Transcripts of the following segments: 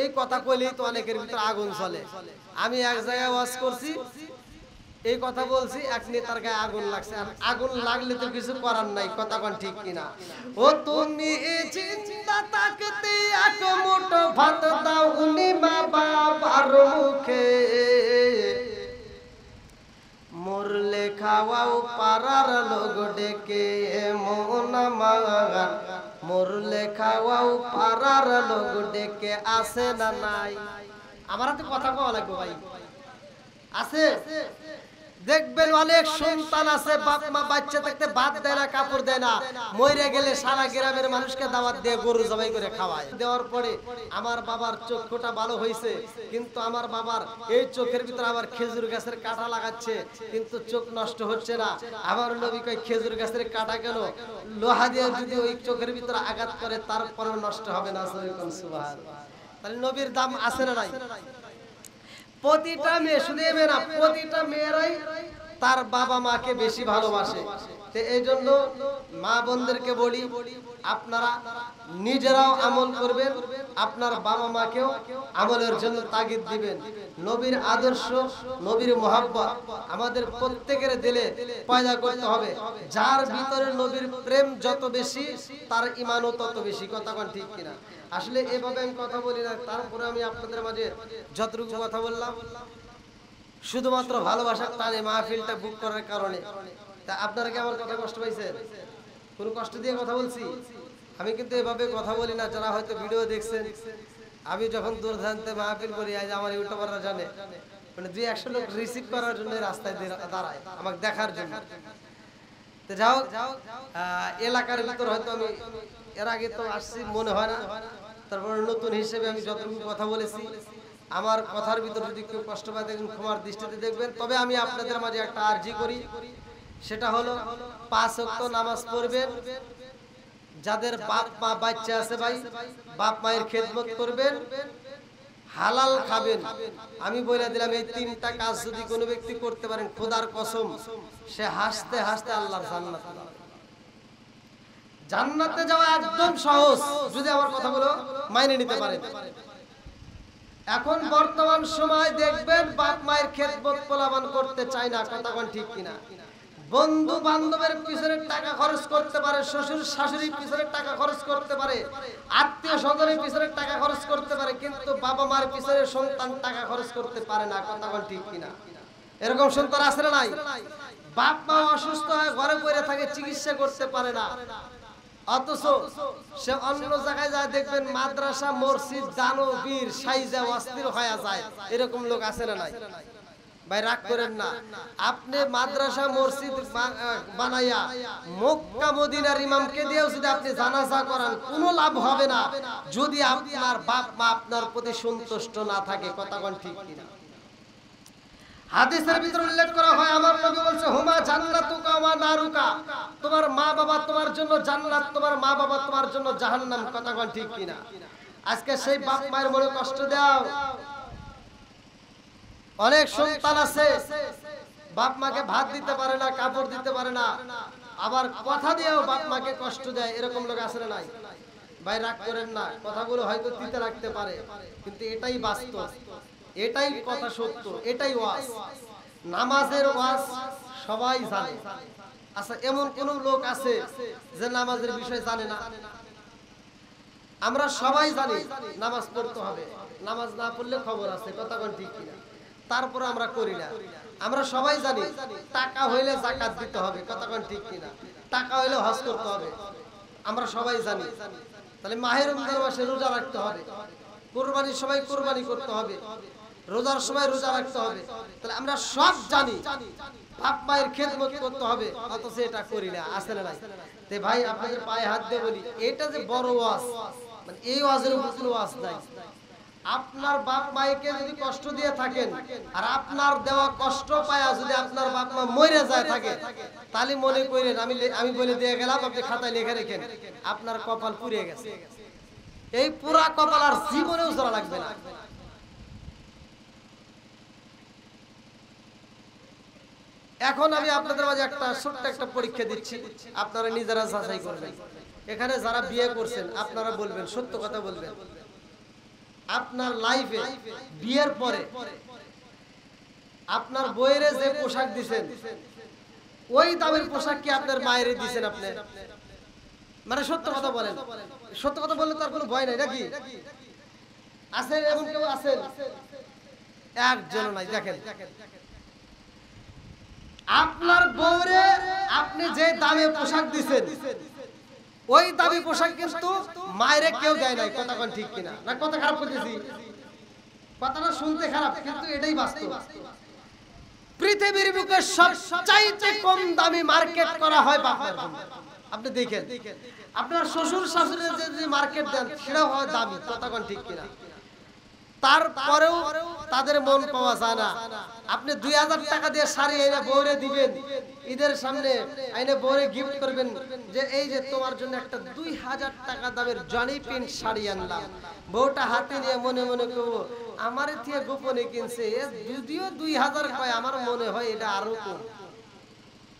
এই কথা কইলেই তো অনেকের ভিতরে আগুন চলে। আমি এক জায়গায় ওয়াজ করছি, এই কথা বলছি, এক নেতার গায়ে আগুন লাগছে। আর আগুন লাগলে তো কিছু করার নাই, কথা কোন ঠিক কিনা? ও তুমি চিন্তা তাকতে এক মুঠো ভাত দাও উনি মা বাবার মুখে, মরলে খাওয়াও পাড়ার লোক ডেকে মন মাগান, মরলে খাওয়াও পাড়ার লোক ডেকে, আসে না নাই? আমার তো কথা কওয়া লাগবে ভাই, আছে? দেখবেন অনেক সন্তান আছে বাপ মা বাচ্চা থাকতে ভাত দেয় না, কাপড় দেয় না, মরে গেলে সারা গ্রামের মানুষকে দাওয়াত দিয়ে গরু জবাই করে খাওয়ায়। দেওয়ার পরে আমার বাবার চক্ষুটা ভালো হয়েছে, কিন্তু আমার বাবার এই চোখের ভিতরে আবার খেজুর গাছের কাঁটা লাগাচ্ছে, কিন্তু চোখ নষ্ট হচ্ছে না। আমার নবী কয় খেজুর গাছের কাঁটা কেন? লোহা দিয়ে যদি ওই চোখের ভিতরে আঘাত করে তারপরেও নষ্ট হবে না। সুবহানাল্লাহ। তাহলে নবীর দাম আছে না নাই? প্রতিটা মেয়ে, শুধু মেয়ে না, প্রতিটা মেয়েরাই তার বাবা মাকে বেশি ভালোবাসে। তো এই জন্য মা বোনদেরকে বলি, আপনারা নিজেরাও আমল করবেন, আপনার বাবা মাকেও আমলের জন্য তাগিদ দিবেন। নবীর আদর্শ, নবীর মোহাব্বত আমাদের প্রত্যেকের দিলে পয়দা করতে হবে। যার ভিতরে নবীর প্রেম যত বেশি, তার ঈমানও তত বেশি। কথা কোন ঠিক কিনা? আসলে এভাবে আমি কথা বলি না, তারপরে আমি আপনাদের মাঝে যতটুকু কথা বললাম শুধুমাত্র ভালোবাসার টানে মাহফিলটা বুক করার কারণে। তা আপনারা কি আমার কথা কষ্ট পাইছেন? কোনো কষ্ট দিয়ে কথা বলছি? আমি কিন্তু এভাবে কথা বলি না। যারা হয়তো ভিডিও দেখছেন, আমি যখন দূরদূরান্তে মাহফিল করি, আজ আমার ইউটিউবাররা জানে, মানে 200 লোক রিসিভ করার জন্য রাস্তায় দাঁড়ায় আমাকে দেখার জন্য। তো যাও এলাকার ভিতর হয়তো আমি এর আগে তো আসছি মনে হয় না, তারপর নতুন হিসেবে আমি যতটুকু কথা বলেছি, আমার কথার ভিতর যদি কেউ কষ্ট পায় দেখবেন, ক্ষমার দৃষ্টিতে দেখবেন। তবে আমি আপনাদের মাঝে একটা আরজি করি, সেটা হলো 5 ওয়াক্ত নামাজ পড়বেন। যাদের বাপ মা বাচ্চা আছে ভাই, বাপ মায়ের খেদমত করবেন, হালাল খাবেন। আমি বলে দিলাম এই 3টা কাজ যদি কোনো ব্যক্তি করতে পারেন, খোদার কসম সে হাসতে হাসতে আল্লাহর জান্নাত পাবে। জান্নাতে যাওয়া একদম সহজ, যদি আমার কথাগুলো মাইনে নিতে পারেন। এখন বর্তমান সময় দেখবেন বাপ মায়ের খেদমত পোলাপান করতে চায় না। কথা কোন ঠিক কিনা? বন্ধু বান্ধবের পিছনে টাকা খরচ করতে পারে, শ্বশুর শাশুড়ির পিছনে টাকা খরচ করতে পারে, আত্মীয় স্বজনের পিছনে টাকা খরচ করতে পারে, কিন্তু বাবা মার পিছনে সন্তান টাকা খরচ করতে পারে না। কথা কোন ঠিক কিনা? এরকম সন্তান আছে না নাই? বাপ মা অসুস্থ হয়ে ঘরে পড়ে থাকে, চিকিৎসা করতে পারে না, অথচ সে অন্য জায়গায় যায় দেখবেন মাদ্রাসা মসজিদ দানবীর সাইজা অস্থির হয়ে যায়। এরকম লোক আছে না নাই? ভাই রাগ করেন না, আপনি মাদ্রাসা মসজিদ বানাইয়া মক্কা মদিনার ইমামকে দিয়েও যদি আপনি জানাজা করান, কোনো লাভ হবে না যদি আপনার বাপ মা আপনার প্রতি সন্তুষ্ট না থাকে। কথা কোন ঠিক কিনা? হাদিসের ভিতরে উল্লেখ করা হয়, আমার নবী বলছে হুমা জান্নাতুকা ওয়া নারুকা, তোমার মা বাবা তোমার জন্য জান্নাত, তোমার মা বাবা তোমার জন্য জাহান্নাম। কথা কোন ঠিক কিনা? আজকে সেই বাপ মায়ের মনে কষ্ট দাও। অনেক সন্তান আছে বাপ মাকে ভাত দিতে পারে না, কাপড় দিতে পারে না, আবার কথা দিয়েও বাপ মাকে কষ্ট দেয়। এরকম লোক আছে না নাই? ভাই রাগ করেন না, কথাগুলো হয়তো তিতে রাখতে পারে, কিন্তু এটাই বাস্তব, এটাই কথা সত্য, এটাই ওয়াজ। নামাজের ওয়াজ সবাই জানে। আচ্ছা, এমন কোন লোক আছে যে নামাজের বিষয় জানে না? আমরা সবাই জানি নামাজ পড়তে হবে, নামাজ না পড়লে খবর আছে। কথা কোন ঠিক কিনা? তারপর আমরা করি না। আমরা সবাই জানি টাকা হইলে যাকাত দিতে হবে। কথা কোন ঠিক কিনা? টাকা হইলে হজ করতে হবে, আমরা সবাই জানি। তাহলে মাহে রমজান মাসে রোজা রাখতে হবে, কুরবানির সময় কুরবানি করতে হবে, রোজার সময় রোজা রাখতে হবে। তাহলে আমরা সব জানি বাপ মায়ের খেদমত করতে হবে, অথচ এটা করি না। আছে না নাই? তে ভাই আপনাদের পায়ে হাত দিয়ে বলি, এটা যে বড় ওয়াজ, মানে এই ওয়াজের উপর কোনো ওয়াজ নাই। আপনার বাপ মাকে যদি কষ্ট দিয়ে থাকেন আর আপনার দেওয়া কষ্ট পায়া যদি আপনার বাপ মা মরে যায় থাকে, তাহলে মনে করেন আমি বলে দিয়ে গেলাম, আপনি খাতায় লিখে রেখেন আপনার কপাল পুড়ে গেছে। এই পুরা কপাল আর জীবনেও জোড়া লাগবে না। এখন আমি আপনাদের মাঝে একটা ছোট্ট একটা পরীক্ষা দিচ্ছি, আপনারা নিজেরা যাচাই করবেন। এখানে যারা বিয়ে করছেন আপনারা বলবেন, সত্য কথা বলবেন। আপনার লাইফে বিয়ের পরে আপনার বইয়ের যে পোশাক দিবেন ওই দামের পোশাক কি আপনার মায়ের দিবেন আপনি? মানে সত্য কথা বলেন, সত্য কথা বললে তার কোনো ভয় নাই নাকি? আছেন এমন কেউ আছেন? একজন নাই। দেখেন আপনার বউরে আপনি যে দামে পোশাক দিবেন ওই দামি পোশাক কিন্তু মায়েরে কেউ দেয় নাই। কথা কোন ঠিক কিনা? না কথা খারাপ করতেছি? কথাটা শুনতে খারাপ কিন্তু এটাই বাস্তব। পৃথিবীর বুকে সবচাইতে কম দামি মার্কেট করা হয় বাপের জন্য। আপনি দেখেন আপনার শ্বশুর শাশুড়ির যে মার্কেট দেন সেটাও হয় দামি। কথা কোন ঠিক কিনা? তারপরেও তাদের মন পাওয়া যায় না। আপনি 2000 টাকা দিয়ে শাড়ি এনে বউরে দিবেন, ঈদের সামনে এনে বউরে গিফট করবেন যে এই যে তোমার জন্য একটা 2000 টাকা দামের জনি প্রিন্ট শাড়ি আনলাম। বউটা হাতে নিয়ে মনে মনে করবো আমার থেকে গোপনে কিনছে, যদিও 2000 কয় আমার মনে হয় এটা আরো কম।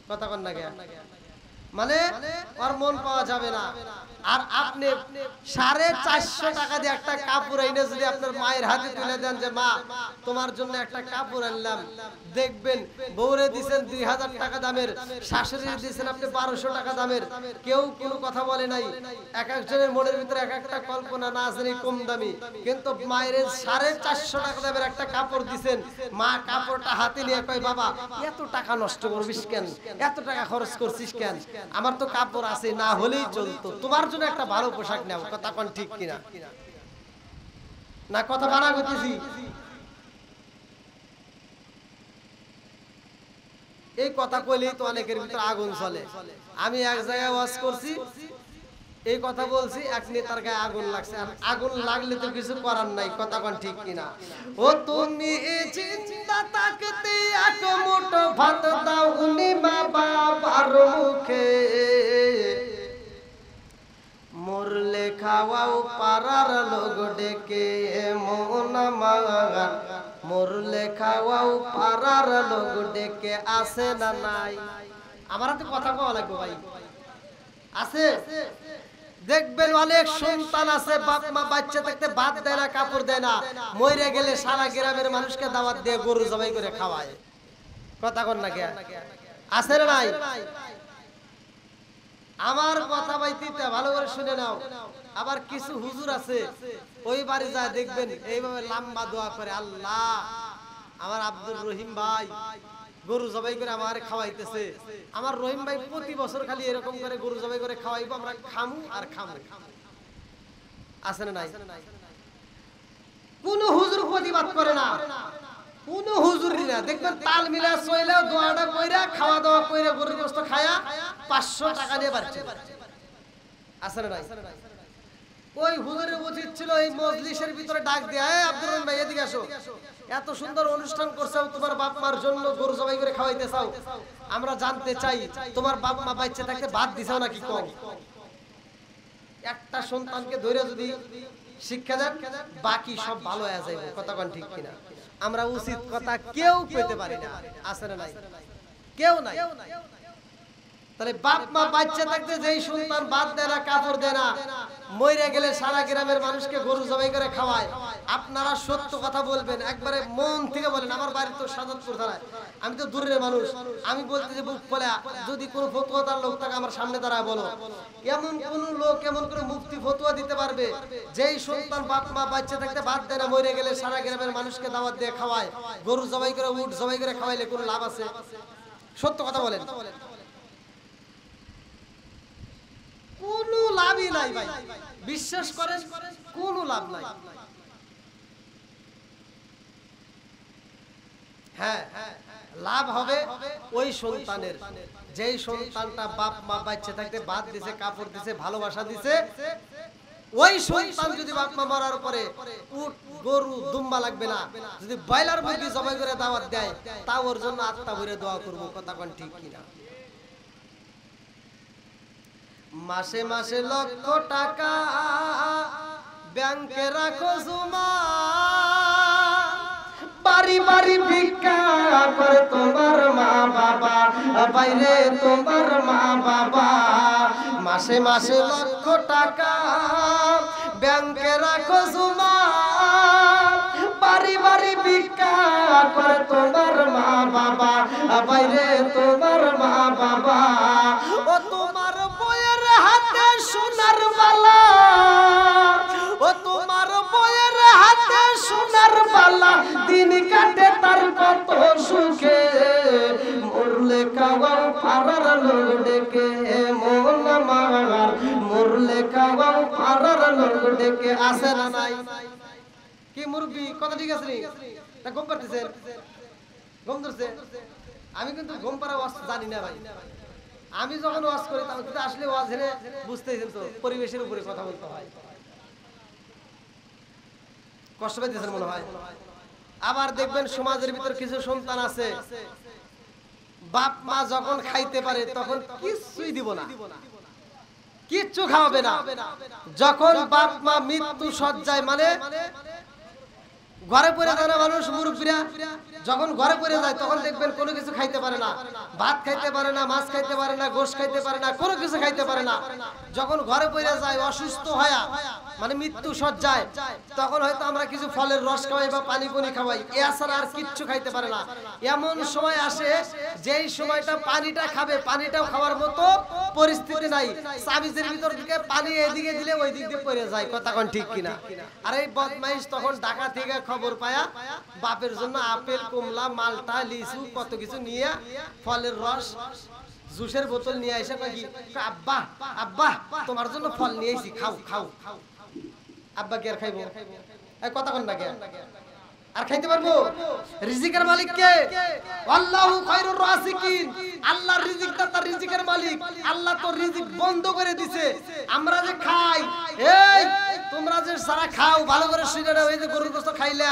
কথা কন না কেন? মানে ওর মন পাওয়া যাবে না। আর আপনি 450 টাকা দিয়ে একটা কাপড় এনে যদি আপনার মায়ের হাতে তুলে দেন যে মা তোমার জন্য একটা কাপড় আনলাম, দেখবেন বউরে দিবেন 2000 টাকা দামের, শাশুড়ি দিবেন আপনি 1200 টাকা দামের, কেউ কোনো কথা বলে নাই। এক একজনের মনের ভিতরে এক একটা কল্পনা না জানি কম দামি, কিন্তু মায়ের 450 টাকা দামের একটা কাপড় দিবেন, মা কাপড়টা হাতে নিয়ে কয় বাবা এত টাকা নষ্ট করছিস কেন, এত টাকা খরচ করছিস কেন, আমার তো কাপড় আছে না হলেই চলতো, তোমার জন্য একটা ভালো পোশাক নাও। কথা কোন ঠিক কিনা? না কথা বানা করতেছি? এই কথা কইলেই তো অনেকের ভিতরে আগুন চলে। আমি এক জায়গায় ওয়াজ করছি, এই কথা বলছি, এক নেতার গায়ে আগুন লাগছে। আর আগুন লাগলে তো কিছু করার নাই। কথা কোন ঠিক কিনা? ও তুমি চিন্তা তাকতে এক মুঠো ভাত দাও উনি মা বাবার মুখে, মরলে খাওয়াও পাড়ার লোক ডেকে মন মাগান, মরলে খাওয়াও পাড়ার লোক ডেকে। আছে না নাই? আমার তো কথা কওয়া লাগবে ভাই। আছে? দেখবেন অনেক সন্তান আছে বাপ মা বাচ্চা থাকতে ভাত দেয় না, কাপড় দেয় না, মরে গেলে সারা গ্রামের মানুষকে দাওয়াত দিয়ে গরু জবাই করে খাওয়ায়। কথা কন না কে? আছে না নাই? আমার কথা বাইতিতে ভালো করে শুনে নাও। আবার কিছু হুজুর আছে ওই বাড়ি যায় দেখবেন এইভাবে লম্বা দোয়া করে, আল্লাহ আমার আব্দুর রহিম ভাই গরু জবাই করে আমার খাওয়াইতেছে, আমার রহিম ভাই প্রতি বছর খালি এরকম করে গরু জবাই করে খাওয়াইবো, আমরা খামু আর খামু। আছে না নাই? কোন হুজুর প্রতিবাদ করে না, কোন হুজুরই না। দেখবেন তাল মিলা চইলা দোয়াটা কইরা খাওয়া দাওয়া কইরা গরুর গোশত খায়া 500 টাকা দিয়ে বাড়ছে। আছে না নাই? ওই হুজুরের উচিত ছিল এই মজলিসের ভিতরে ডাক দেয়া, এই আব্দুর রহিম ভাই এদিকে আসো, এত সুন্দর অনুষ্ঠান করছাও, তোমার বাপ মার জন্য গরু জবাই করে খাওয়াইতে চাও, আমরা জানতে চাই তোমার বাপ মা বাচ্চা থাকতে ভাত দিছাও নাকি কম? একটা সন্তানকে ধরে যদি শিক্ষা দেন বাকি সব ভালো হয়ে যাবে। কথা কোন ঠিক কিনা? আমরা উচিত কথা কেউ পেতে পারি না। আছে না নাই? কেউ নাই। তাহলে বাপ মা বাচ্চা থাকতে যেই সন্তান ভাত দেয় না, কাপড় দেয় না, মরে গেলে সারা গ্রামের মানুষকে গরু জবাই করে খাওয়ায়, আপনারা সত্য কথা বলবেন, একবারে মন থেকে বলেন। আমার বাড়ি তো সাজাদপুর থানায়, আমি তো দূরের মানুষ, আমি বলতে যে বুক ফলে যদি কোনো ফতোয়াদার লোক থাকে আমার সামনে দাঁড়ায় বলো, এমন কোন লোক এমন করে মুফতি ফতোয়া দিতে পারবে যেই সন্তান বাপ মা বাচ্চা থাকতে ভাত দেয় না, মরে গেলে সারা গ্রামের মানুষকে দাওয়াত দিয়ে খাওয়ায়, গরু জবাই করে উট জবাই করে খাওয়াইলে কোনো লাভ আছে? সত্য কথা বলেন। কোনো লাভই নাই ভাই, বিশ্বাস করেন কোনো লাভ নাই। হ্যাঁ লাভ হবে ওই সন্তানের যেই সন্তানটা বাপ মা বাচ্চা থাকতে ভাত দিছে, কাপড় দিছে, ভালোবাসা দিছে। ওই সন্তান যদি বাপ মা মরার পরে উট গরু দুম্বা লাগবে না, যদি ব্রয়লার মুরগি জবাই করে দাওয়াত দেয় তা ওর জন্য আত্মা ভরে দোয়া করবো। কথা কোন ঠিক কিনা? মাসে মাসে লক্ষ টাকা ব্যাংকে রাখো জমা, বাড়ি বাড়ি ভিক্ষা করে তোমার মা বাবা, বাইরে তোমার মা বাবা। মাসে মাসে লক্ষ টাকা ব্যাংকে রাখো জমা, করে তোমার মা বাবা, বাইরে তোমার মা বাবা। ও তোমার বইয়ের হাতে সোনার বালা, ও তোমার বইয়ের হাতে সোনার বালা, দিন কাটে তার কত সুখে। মরলে কাওয়াও পাড়ার লোক ডেকে, মন আমার মরলে কাওয়াও পাড়ার লোক ডেকে। আসে না নাই কি মুরব্বি? কথা ঠিক আছে না? ঘুম পাড়তেছেন? ঘুম ধরছে? আমি কিন্তু ঘুম পাড়া ওয়াজ জানি না ভাই। আমি যখন ওয়াজ করি তখন কিন্তু আসলে ওয়াজ হেরে বুঝতেছেন তো, পরিবেশের উপরে কথা বলতে হয়। কষ্ট পাইতেছেন মনে হয়। আবার দেখবেন সমাজের ভিতর কিছু সন্তান আছে, বাপ মা যখন খাইতে পারে তখন কিছুই দিব না, কিচ্ছু খাওয়াবে না। যখন বাপ মা মৃত্যু সজ্জায়, মানে ঘরে পড়ে যায় না মানুষ, মুরব্বীরা যখন ঘরে পড়ে যায় তখন দেখবেন কোনো কিছু খাইতে পারে না, ভাত খাইতে পারে না, মাছ খাইতে পারে না, গোশত খাইতে পারে না, কোনো কিছু খাইতে পারে না। যখন ঘরে পড়ে যায় অসুস্থ হয়ে, মানে মৃত্যু সজ্জায়, তখন হয়তো আমরা কিছু ফলের রস খাওয়াই বা পানি পুনি খাওয়াই, এছাড়া আর কিচ্ছু খাইতে পারে না। এমন সময় আসে যেই সময়টা পানিটা খাবে, পানিটাও খাওয়ার মতো পরিস্থিতি নাই। সাবিজের ভিতর থেকে পানি এদিকে দিলে ওই দিক দিয়ে পড়ে যায়। কথা কোন ঠিক কিনা? আর এই বদমাইশ তখন ঢাকা থেকে খবর পায়া বাপের জন্য আপেল, কমলা, মালটা, লিচু কত কিছু নিয়ে, ফলের রস, জুসের বোতল নিয়ে এসে কয় কি, আব্বা আব্বা তোমার জন্য ফল নিয়ে এসেছি, খাও খাও। আব্বা কি আর খাইবো? কথা কোন না কে আর খাইতে পারবো? রিজিকের মালিক কে? আল্লাহু খায়রুর রাযিকিন। আল্লাহর রিজিক দাতা, রিজিকের মালিক। আল্লাহ তো রিজিক বন্ধ করে দিয়েছে। আমরা যে খাই, এই তোমরা যে সারা খাও ভালো করে শুনে নাও, এই যে গরুর গোশত খাইলা,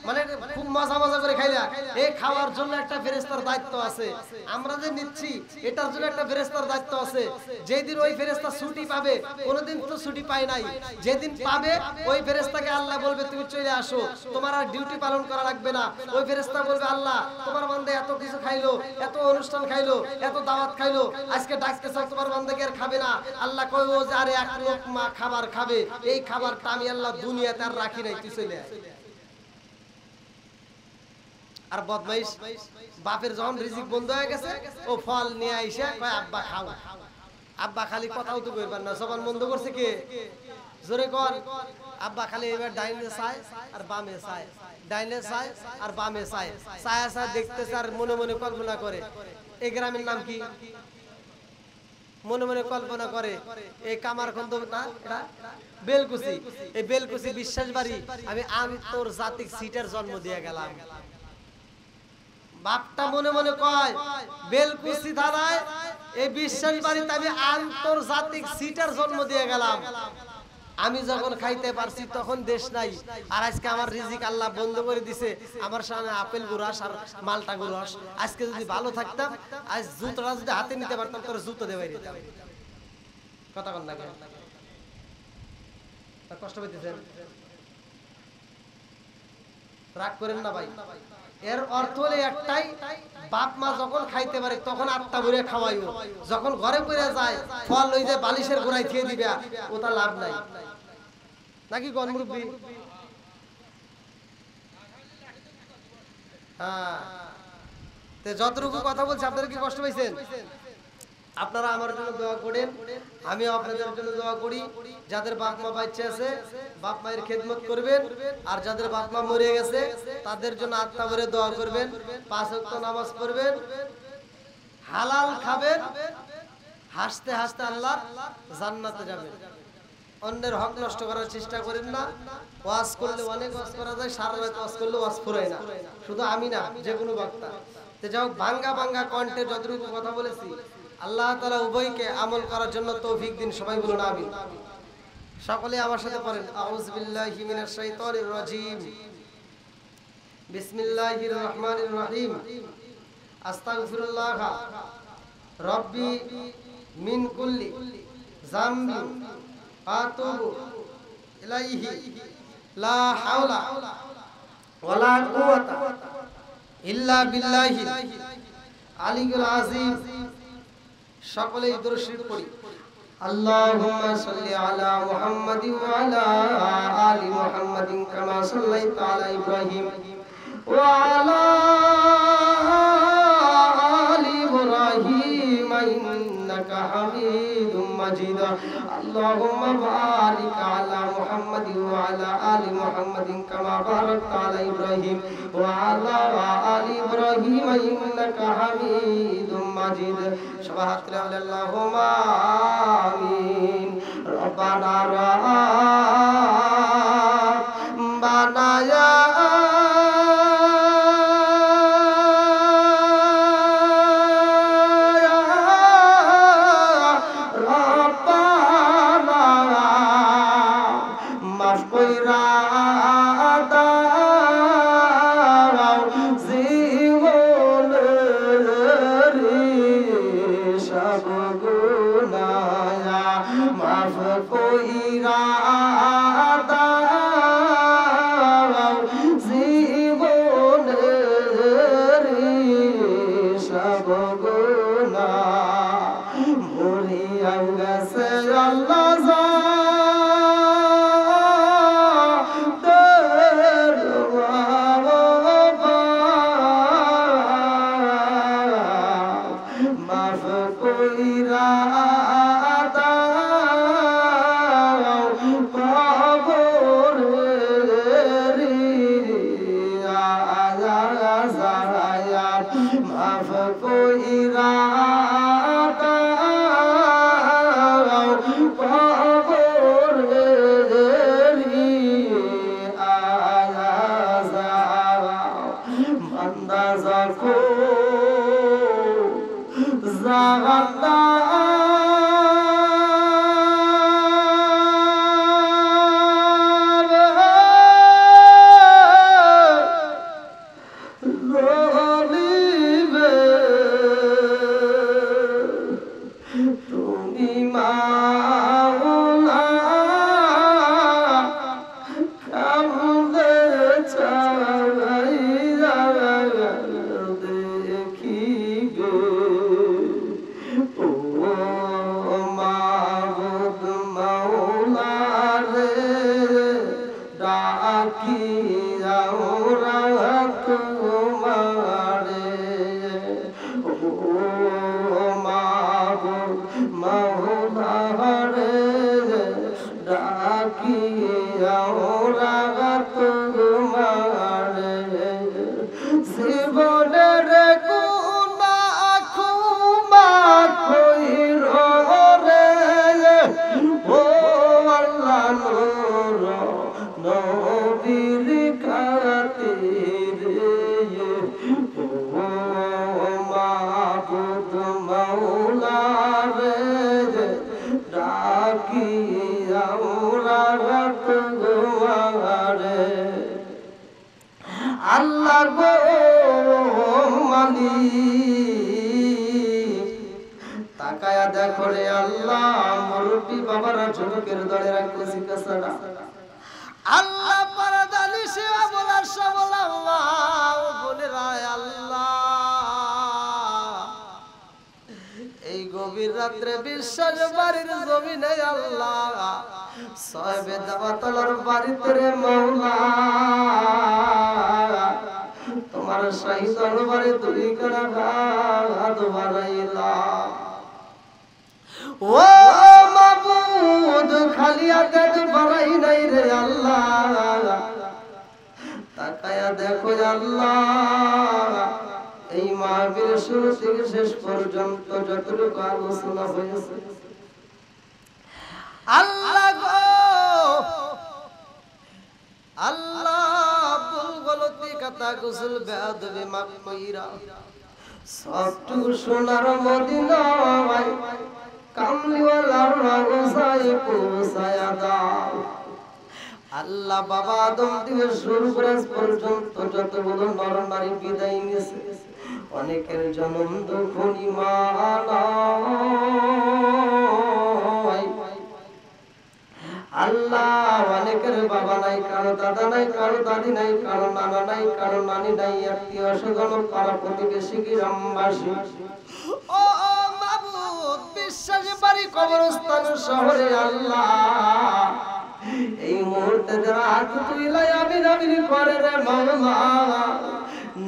মানে খুব মজা মজা করে খাইলা, এই খাওয়ার জন্য একটা ফেরেশতার দায়িত্ব আছে। আমরা যে নিচ্ছি এটার জন্য একটা ফেরেশতার দায়িত্ব আছে। যেদিন ওই ফেরেশতা ছুটি পাবে, কোনোদিন তো ছুটি পায় নাই, যেদিন পাবে ওই ফেরেশতাকে আল্লাহ বলবে তুমি চলে আসো, তোমার আর ডিউটি পালন করা লাগবে না। ওই ফেরেশতা বলবে আল্লাহ তোমার বান্দা এত কিছু খাইলো, এত অনুষ্ঠান খাইলো, এত দাওয়াত খাইলো, আজকে ডাকতেছ তোমার বান্দাকে আর খাবে না। আল্লাহ কইবো যে আরে এক লোকমা খাবার খাবে, এই খাবারটা আমি আল্লাহ দুনিয়াতে আর রাখি নাই, তুই চলে আয়। আর বদমাইশ বাপের যখন রিজিক বন্ধ হয়ে গেছে, ও ফল নিয়ে আইসা কয় আব্বা খাও। আব্বা খালি কথাও তো কইবার না, জবান বন্ধ করছে কে? জোরে কর। আব্বা খালি এবার ডাইনে চায় আর বামে চায়, ডাইনে চায় আর বামে চায়, চায় চায় দেখতেছে আর মনে মনে কল্পনা করে। এই গ্রামের নাম কি? মনে মনে কল্পনা করে এই কামারখন্দ না, এটা বেলকুচি। এই বেলকুচি বিশ্বাস বাড়ি আমি আন্তর্জাতিক সিটের জন্ম দিয়ে গেলাম। বাপটা মনে মনে কয় বেলকুচি থানায় এই বিশ্বাস বাড়িতে আমি আন্তর্জাতিক সিটের জন্ম দিয়ে গেলাম। আমি যখন খাইতে পারছি তখন দেশ নাই, আর আজকে আমার রিজিক আল্লাহ বন্ধ করে দিছে। আমার সামনে আপেল গুরাস আর মালটা গুরাস। আজকে যদি ভালো থাকতাম, আজ জুতোটা যদি হাতে নিতে পারতাম তোর জুতো দেবাই দিতাম। কথা বল না, কষ্ট পাইতেছেন? রাগ করেন না ভাই। এর অর্থ হলো একটাই, বাপ মা যখন খাইতে পারে তখন আত্মা ভরে খাওয়াইও, যখন ঘরে পড়ে যায় ফল ওই যে বালিশের গোড়ায় খেয়ে দিবে, ওটা লাভ নাই। নাকি কোন মুরব্বি? হ্যাঁ, যতটুকু কথা বলছি আপনারা কি কষ্ট পাইছেন? আপনারা আমার জন্য দোয়া করেন, আমিও আপনাদের জন্য দোয়া করি। যাদের বাপ মা বাচ্চা আছে বাপ মায়ের খেদমত করবেন, আর যাদের বাপ মা মরে গেছে তাদের জন্য আত্মা ভরে দোয়া করবেন, 5 ওয়াক্ত নামাজ পড়বেন, হালাল খাবেন, হাসতে হাসতে আল্লাহর জান্নাতে যাবেন। অন্যের হক নষ্ট করার চেষ্টা করেন না। ওয়াজ করলে অনেক ওয়াজ করা যায়, সারা রাত ওয়াজ করলে ওয়াজ ফুরায় না, শুধু আমি না যে কোনো বক্তা। তো যাও ভাঙ্গা ভাঙ্গা কণ্ঠে যতটুকু কথা বলেছি আল্লাহ তাআলা উভয়কে আমল করার জন্য তৌফিক দিন। সবাই বলুন আমিন। সকলে আমার সাথে পড়েন আউযু বিল্লাহি মিনাশ শাইতানির রাজীম, বিসমিল্লাহির রহমানির রহিম, আস্তাগফিরুল্লাহ রাব্বি মিন কুল্লি যামবি আতুবু ইলাইহি লা হাওলা ওয়ালা কুওয়াতা ইল্লা বিল্লাহিল আলিয়্যিল আযীম। সকলেই দরুদ শরীফ পড়ি। আল্লাহুম্মা সাল্লি আলা মুহাম্মাদিন ওয়া আলা আলি মুহাম্মাদিন কামা সাল্লাইতা আলা ইব্রাহিম وعلى آل إبراهيم إنك حميد مجيد اللهم بارك على محمد وعلى آل محمد كما باركت على إبراهيم وعلى آل إبراهيم إنك حميد مجيد سبحانك اللهم آمين ربنا ربنا يا আল্লাহ গো মালিক তাকায়া দেখো রে আল্লাহ মুরব্বি বাবারা যুবকের দলে রাখতেছি কাছাড়া আল্লাহ পারাদানি সেবা বলার সবল আল্লাহ বলে রায় আল্লাহ এই গভীর রাত্রে বিশ্বাস বাড়ির জমিনে আল্লাহ সাহেবে দাওয়াতলার বাড়িতে রে মাওলা তোমার শাহী দরবারে তুই করা হাত বাড়াইলা ও মাবুদ খালি হাত বাড়াই নাই রে আল্লাহ তাকায়া দেখো আল্লাহ এই মাহফিল শুরু থেকে শেষ পর্যন্ত যতটুকু আলোচনা হয়েছে আল্লাহ গো আল্লাহ ভুল গলতি কথা গোসল বেয়াদবি মাফ কইরা সবটুকু সোনার মদিনায় কামলিওয়ালার রওজায় পৌঁছায়া দাও আল্লাহ বাবা আদম থেকে শুরু করে পর্যন্ত যতগুলো নর নারী বিদায় নিয়েছে অনেকের জন্ম দুঃখী মালা আল্লাহ অনেকের বাবা নাই কারো দাদা নাই কারো দাদি নাই কারো নানা নাই কারো নানি নাই আত্মীয় স্বজন পাড়া প্রতিবেশী গ্রামবাসী ও মাবুদ বিশ্বাসী বাড়ি কবরস্থান শহরে আল্লাহ এই মুহূর্তে যারা হাত তুলাই আমিন আমিন করে রে মাওলা,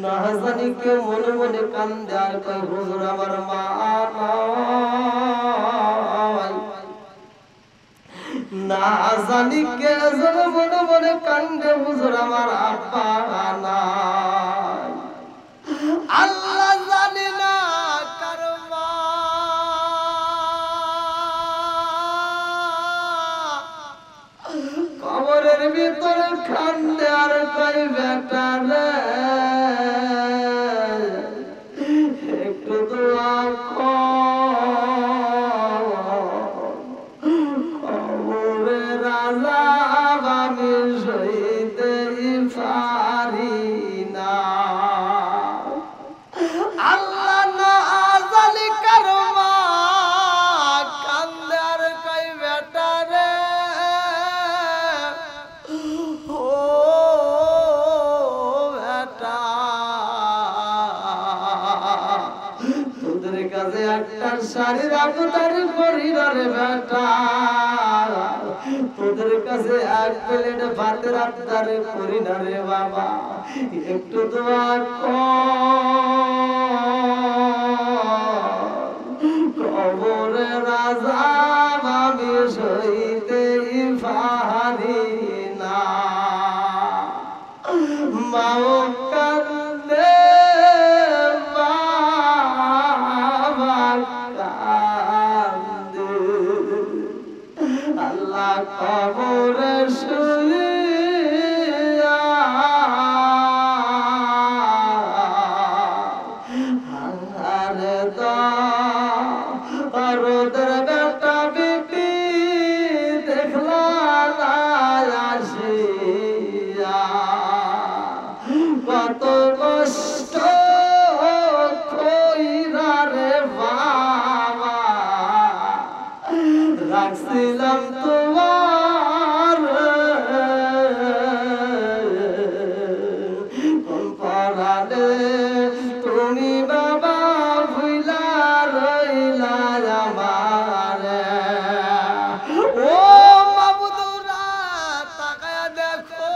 না জানি কে মনে মনে কান্দে আর কই হুজুর আমার মা নাই, না জানি কে যেন মনে মনে কান্দে হুজুর আমার আব্বা নাই। আল্লাহ জানি না কার মা কবরের ভিতরে কান্দে আর কই বেটা রে একটু দোয়া কবরের আযাব আমি সইতে পারি না। আল্লাহ না জানি কার মা কান্দে আর কই বেটা রে ও বেটা, তোদের কাছে একটা শাড়ির আবদার করি না রে বেটা, তোদের কাছে এক প্লেট ভাতের আবদার করি না রে বাবা, একটু দোয়া কবরের আযাব আমি সইতে পারি না। মাও কান্দে বাবা কান্দে, আল্লাহ কবরে শুইয়া আরে দরদের বেটা বিপি দেখলা না আসিয়া, কত কষ্ট কইরা রে বাবা রাখছিলাম তোমার কোন পরালে, তুমি বাবা ভুইলা রইলা আমারে। ও মাবুদুরা তাকায়া দেখো,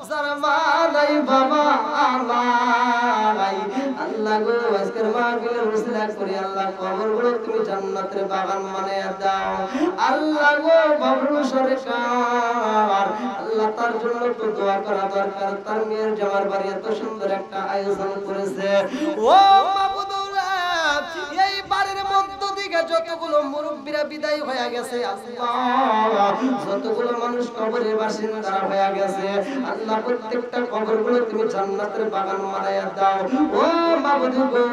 যার মা নাই বাবা নাই, আল্লাহ গো আজকের মাহফিলের উসিলা করি আল্লাহ কবরগুলো তুমি জান্নাতের বাগান বানায়া দাও। আল্লাহ গো বাবলু সরকার আল্লাহ তার জন্য একটু দোয়া করা দরকার, তার মেয়ের জামার বাড়ি এত সুন্দর একটা আয়োজন করেছে। ও মাবুদুরা এই বাড়ির মধ্য দিকে যতগুলো মুরব্বীরা বিদায় হয়ে গেছে, আল্লাহ যতগুলো মানুষ কবরের বাসিন্দা হয়ে গেছে, আল্লাহ প্রত্যেকটা কবরগুলো তুমি জান্নাতের বাগান বানায়া দাও। ও মাবুদ গো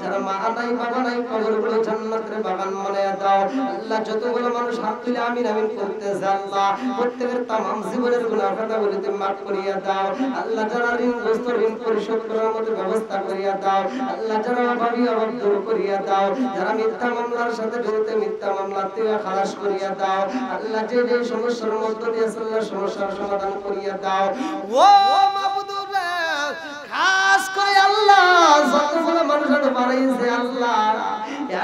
যারা মা নাই বাবা নাই কবরগুলো জান্নাতের বাগান বানায়া দাও। আল্লাহ যতগুলো মানুষ হাত তুলে আমিন আমিন করতেছে, আল্লাহ প্রত্যেকের তামাম জীবনের গুনাহ খাতাগুলো তুমি মাফ করিয়া দাও। আল্লাহ যারা ঋণগ্রস্ত ঋণ পরিশোধ করার মতো ব্যবস্থা করিয়া দাও। আল্লাহ যারা অভাবী অভাব দূর করিয়া দাও, যারা মিথ্যা মামলার সাথে জড়িত মিথ্যা মামলা থেকে খালাস করিয়া দাও। আল্লাহ যে যে সমস্যার মধ্য দিয়ে আল্লাহ সমস্যার সমাধান করিয়া দাও। ও মাবুদুল্লাহ খাস করে আল্লাহ যতগুলো মানুষ বানাইছে আল্লাহ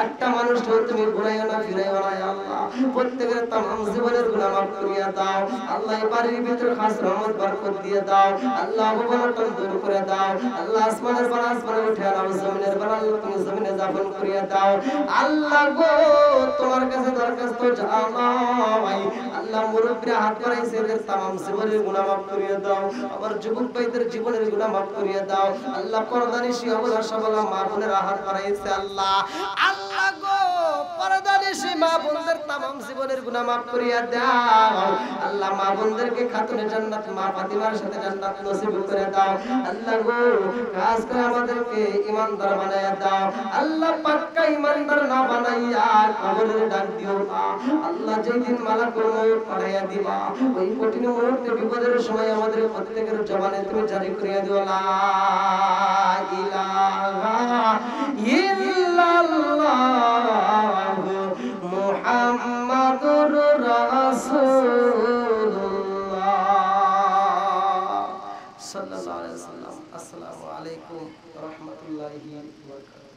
একটা মানুষ তুমি ঘুরাইও না ফিরাইও না আল্লাহ, প্রত্যেকের তামাম জীবনের গুনাহ মাফ করিয়া দাও। আল্লাহ এই বাড়ির ভিতরে খাস রহমত বরকত দিয়ে দাও। আল্লাহ অবমাননা দূর করে দাও। আল্লাহ আসমানের বালা আসমানে উঠে আর জমিনের বালা তুমি জমিনে যাপন করিয়া দাও। আল্লাহ গো তোমার কাছে দরখাস্ত জানাই, আল্লাহ মুরব্বিরা হাত বাড়াইছে এদের তামাম জীবনের গুনাহ মাফ করিয়া দাও। আমার যুবক ভাইদের জীবনের গুনাহ মাফ করিয়া দাও। আল্লাহ পর্দানিশী অবলা সবলা মা বোনেরা হাত বাড়াইছে আল্লাহ, আল্লাহ গো পর্দানিশী মা বোনদের তামাম জীবনের গুনাহ মাফ করিয়া দাও। আল্লাহ মা বোনদেরকে খাতুনে জান্নাত মা ফাতিমার সাথে জান্নাত নসিব করে দাও। আল্লাহ গো খাস করে আমাদেরকে ঈমানদার বানায়া দাও। আল্লাহ পাক্কা ঈমানদার না বানাইয়া কবরের ডাক দিও না। আল্লাহ যেদিন মালাকুল মউত পাঠাইয়া দিবা ওই কঠিন মুহূর্তে বিপদের সময় আমাদের প্রত্যেকের জবানে তুমি জারি করিয়া দিও লা ইলাহা ইল্লাল্লাহ মুহাম্মাদুর রাসূলুল্লাহ সাল্লাল্লাহু আলাইহি ওয়াসাল্লাম। আসসালামু আলাইকুম ওয়া রাহমাতুল্লাহি ওয়া বারাকাতুহু।